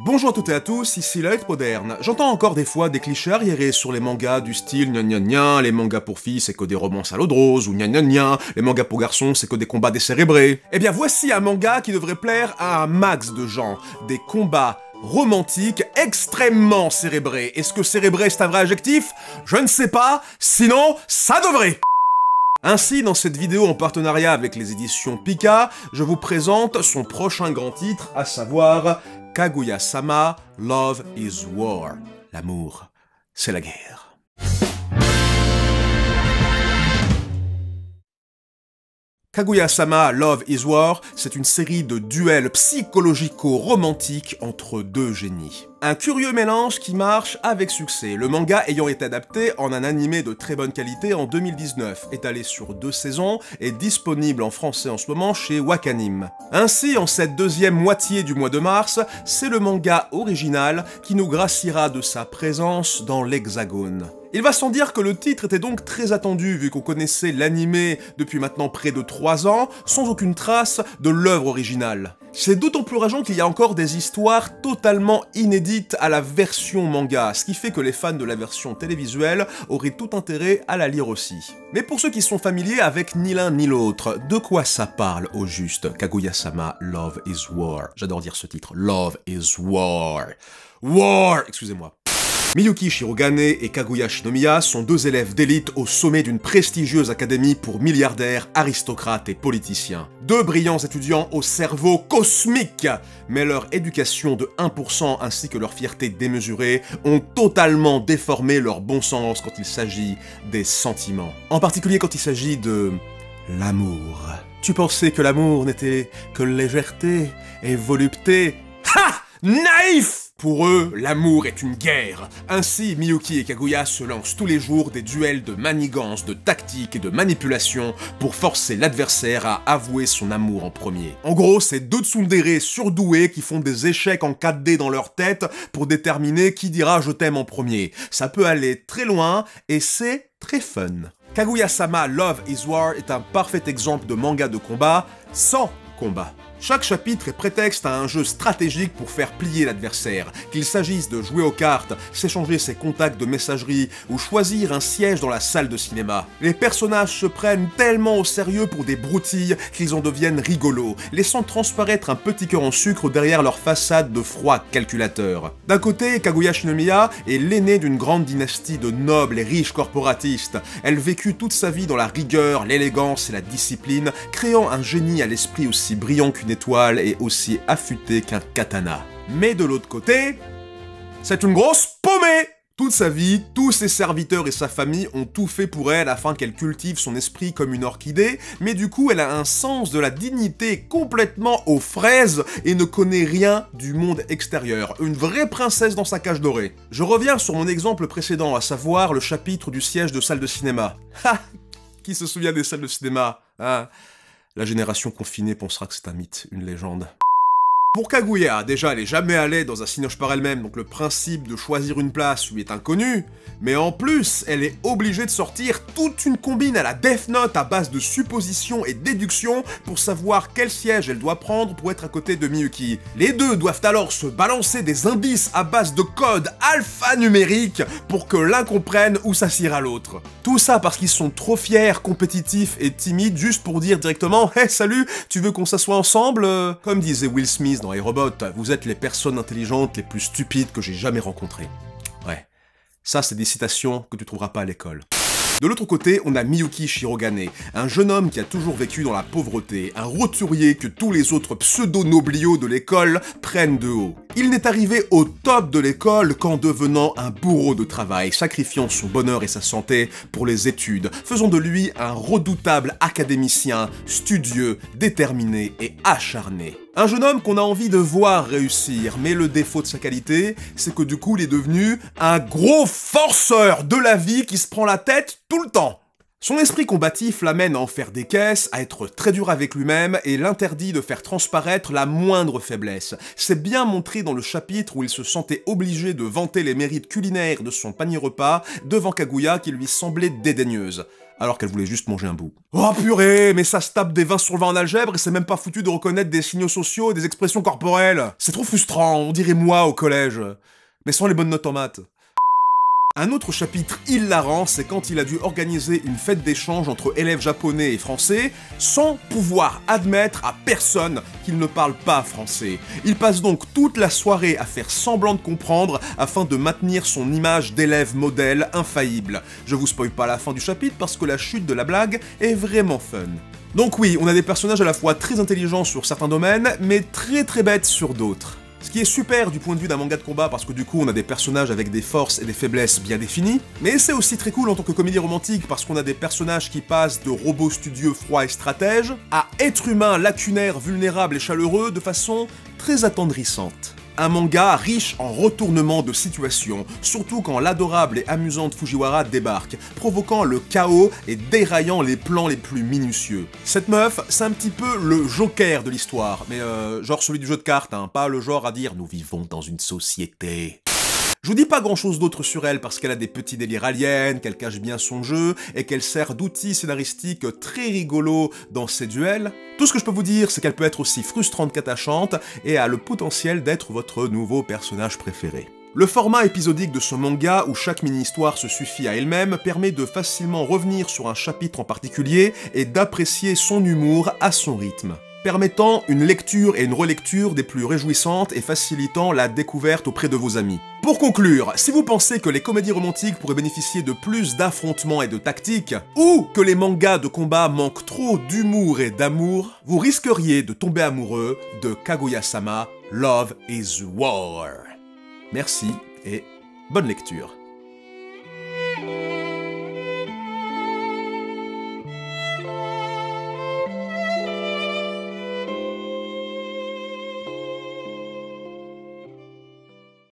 Bonjour à toutes et à tous, ici la lettre moderne. J'entends encore des fois des clichés arriérés sur les mangas du style gna gna gna, les mangas pour filles c'est que des romances à l'eau de rose, ou gna gna gna, les mangas pour garçons c'est que des combats décérébrés. Eh bien voici un manga qui devrait plaire à un max de gens. Des combats romantiques extrêmement cérébrés. Est-ce que cérébré c'est un vrai adjectif? Je ne sais pas, sinon ça devrait. Ainsi, dans cette vidéo en partenariat avec les éditions Pika, je vous présente son prochain grand titre, à savoir Kaguya-sama, Love is War. L'amour, c'est la guerre. Kaguya-sama, Love is War, c'est une série de duels psychologico-romantiques entre deux génies. Un curieux mélange qui marche avec succès, le manga ayant été adapté en un animé de très bonne qualité en 2019, étalé sur 2 saisons et disponible en français en ce moment chez Wakanim. Ainsi, en cette deuxième moitié du mois de mars, c'est le manga original qui nous graciera de sa présence dans l'Hexagone. Il va sans dire que le titre était donc très attendu vu qu'on connaissait l'animé depuis maintenant près de 3 ans, sans aucune trace de l'œuvre originale. C'est d'autant plus rageant qu'il y a encore des histoires totalement inédites à la version manga, ce qui fait que les fans de la version télévisuelle auraient tout intérêt à la lire aussi. Mais pour ceux qui sont familiers avec ni l'un ni l'autre, de quoi ça parle au juste Kaguya-sama, Love is War. J'adore dire ce titre, Love is War. War, excusez-moi. Miyuki Shirogane et Kaguya Shinomiya sont deux élèves d'élite au sommet d'une prestigieuse académie pour milliardaires, aristocrates et politiciens. Deux brillants étudiants au cerveau cosmique, mais leur éducation de 1% ainsi que leur fierté démesurée ont totalement déformé leur bon sens quand il s'agit des sentiments. En particulier quand il s'agit de l'amour. Tu pensais que l'amour n'était que légèreté et volupté? Ha! Naïf! Pour eux, l'amour est une guerre. Ainsi, Miyuki et Kaguya se lancent tous les jours des duels de manigance, de tactique et de manipulation pour forcer l'adversaire à avouer son amour en premier. En gros, c'est deux tsundere surdoués qui font des échecs en 4D dans leur tête pour déterminer qui dira « je t'aime » en premier. Ça peut aller très loin et c'est très fun. Kaguya-sama Love is War est un parfait exemple de manga de combat sans combat. Chaque chapitre est prétexte à un jeu stratégique pour faire plier l'adversaire, qu'il s'agisse de jouer aux cartes, s'échanger ses contacts de messagerie ou choisir un siège dans la salle de cinéma. Les personnages se prennent tellement au sérieux pour des broutilles qu'ils en deviennent rigolos, laissant transparaître un petit cœur en sucre derrière leur façade de froid calculateur. D'un côté, Kaguya Shinomiya est l'aînée d'une grande dynastie de nobles et riches corporatistes. Elle vécut toute sa vie dans la rigueur, l'élégance et la discipline, créant un génie à l'esprit aussi brillant qu'une étoile et aussi affûté qu'un katana. Mais de l'autre côté, c'est une grosse paumée! Toute sa vie, tous ses serviteurs et sa famille ont tout fait pour elle afin qu'elle cultive son esprit comme une orchidée, mais du coup elle a un sens de la dignité complètement aux fraises et ne connaît rien du monde extérieur. Une vraie princesse dans sa cage dorée. Je reviens sur mon exemple précédent, à savoir le chapitre du siège de salle de cinéma. Ha! Qui se souvient des salles de cinéma, hein? La génération confinée pensera que c'est un mythe, une légende. Pour Kaguya, déjà elle est jamais allée dans un cinoche par elle-même, donc le principe de choisir une place lui est inconnu, mais en plus, elle est obligée de sortir toute une combine à la Death Note à base de suppositions et déductions pour savoir quel siège elle doit prendre pour être à côté de Miyuki. Les deux doivent alors se balancer des indices à base de codes alphanumériques pour que l'un comprenne où s'assiera l'autre. Tout ça parce qu'ils sont trop fiers, compétitifs et timides juste pour dire directement « Hey salut, tu veux qu'on s'assoie ensemble ?» Comme disait Will Smith dans iRobot, vous êtes les personnes intelligentes les plus stupides que j'ai jamais rencontrées. Ouais, ça c'est des citations que tu trouveras pas à l'école. De l'autre côté, on a Miyuki Shirogane, un jeune homme qui a toujours vécu dans la pauvreté, un roturier que tous les autres pseudo-nobliaux de l'école prennent de haut. Il n'est arrivé au top de l'école qu'en devenant un bourreau de travail, sacrifiant son bonheur et sa santé pour les études, faisant de lui un redoutable académicien, studieux, déterminé et acharné. Un jeune homme qu'on a envie de voir réussir, mais le défaut de sa qualité, c'est que du coup il est devenu un gros forceur de la vie qui se prend la tête tout le temps. Son esprit combatif l'amène à en faire des caisses, à être très dur avec lui-même et l'interdit de faire transparaître la moindre faiblesse. C'est bien montré dans le chapitre où il se sentait obligé de vanter les mérites culinaires de son panier repas devant Kaguya qui lui semblait dédaigneuse. alors qu'elle voulait juste manger un bout. Oh purée, mais ça se tape des 20 sur 20 en algèbre et c'est même pas foutu de reconnaître des signaux sociaux et des expressions corporelles. C'est trop frustrant, on dirait moi au collège. Mais sans les bonnes notes en maths. Un autre chapitre hilarant, c'est quand il a dû organiser une fête d'échange entre élèves japonais et français, sans pouvoir admettre à personne qu'il ne parle pas français. Il passe donc toute la soirée à faire semblant de comprendre afin de maintenir son image d'élève modèle infaillible. Je vous spoil pas la fin du chapitre parce que la chute de la blague est vraiment fun. Donc oui, on a des personnages à la fois très intelligents sur certains domaines, mais très bêtes sur d'autres. Ce qui est super du point de vue d'un manga de combat parce que du coup on a des personnages avec des forces et des faiblesses bien définies, mais c'est aussi très cool en tant que comédie romantique parce qu'on a des personnages qui passent de robots studieux froids et stratèges à êtres humains lacunaires, vulnérables et chaleureux de façon très attendrissante. Un manga riche en retournements de situation, surtout quand l'adorable et amusante Fujiwara débarque, provoquant le chaos et déraillant les plans les plus minutieux. Cette meuf, c'est un petit peu le Joker de l'histoire, mais genre celui du jeu de cartes, hein, pas le genre à dire « nous vivons dans une société ». Je vous dis pas grand chose d'autre sur elle parce qu'elle a des petits délires aliens, qu'elle cache bien son jeu, et qu'elle sert d'outil scénaristique très rigolo dans ses duels. Tout ce que je peux vous dire, c'est qu'elle peut être aussi frustrante qu'attachante, et a le potentiel d'être votre nouveau personnage préféré. Le format épisodique de ce manga, où chaque mini-histoire se suffit à elle-même, permet de facilement revenir sur un chapitre en particulier, et d'apprécier son humour à son rythme, permettant une lecture et une relecture des plus réjouissantes et facilitant la découverte auprès de vos amis. Pour conclure, si vous pensez que les comédies romantiques pourraient bénéficier de plus d'affrontements et de tactiques, ou que les mangas de combat manquent trop d'humour et d'amour, vous risqueriez de tomber amoureux de Kaguya-sama Love is War. Merci et bonne lecture.